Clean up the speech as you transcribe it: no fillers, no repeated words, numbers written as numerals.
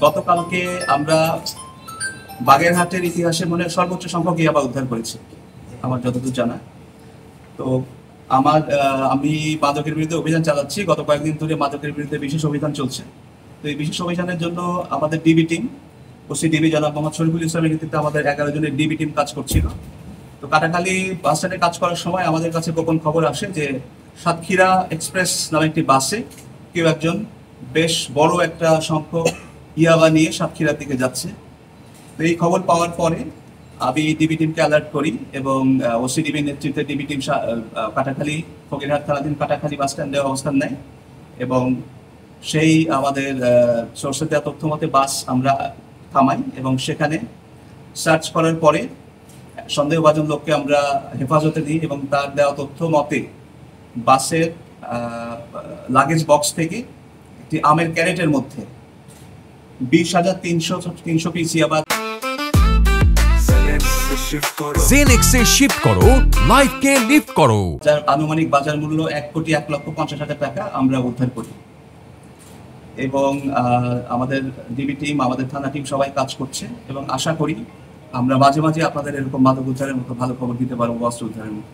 গতকালকে আমরা বাগেরহাটের ইতিহাসে মনে হয় সর্বোচ্চ সংখ্যক ইয়াবা উদ্ধার করেছি আমার যতদূর জানা। তো আমি মাদকের বিরুদ্ধে অভিযান চালাচ্ছি। গত কয়েকদিন ধরে মাদকের বিরুদ্ধে বিশেষ অভিযান চলছে। তো এই বিশেষ অভিযানের জন্য আমাদের ডিবি টিম, ওসি ডিবি জনাব মোহাম্মদ শরীফুল ইসলামের নেতৃত্বে আমাদের 11 জনের ডিবি টিম কাজ করছিল। তো কাটাখালী বাস স্ট্যান্ডে কাজ করার সময় আমাদের কাছে গোপন খবর আসে যে সাতক্ষীরা এক্সপ্রেস নামে একটি বাসে কেউ একজন বেশ বড় একটা সংখ্যক ইয়াবা নিয়ে সাতক্ষীরার দিকে যাচ্ছে। তো এই খবর পাওয়ার পরে আমি ডিবি টিমকে অ্যালার্ট করি এবং ওসি ডিবির নেতৃত্বে ডিবি টিম কাটাখালী ফকিরহাট থানাধীন কাটাখালী বাস স্ট্যান্ডে অবস্থান নেয় এবং সেই আমাদের সোর্সের দেওয়া তথ্য মতে বাস আমরা থামাই এবং সেখানে সার্চ করার পরে সন্দেহভাজন লোককে আমরা হেফাজতে দিই এবং তার দেওয়া তথ্য মতে বাসের লাগেজ বক্স থেকে একটি আমের ক্যারেটের মধ্যে 20,300 পিস ইয়াবা। জেনেক্সে শিফট করো, লাইফকে লিফট করো। যার আনুমানিক বাজার মূল্য 1,50,50,000 টাকা আমরা উদ্ধার করি এবং আমাদের ডিবি টিম, আমাদের থানা টিম সবাই কাজ করছে এবং আশা করি আমরা মাঝে মাঝে আপনাদের এরকম মাদক উদ্ধারের মতো ভালো খবর দিতে পারবো, অস্ত্র উদ্ধারের মতো।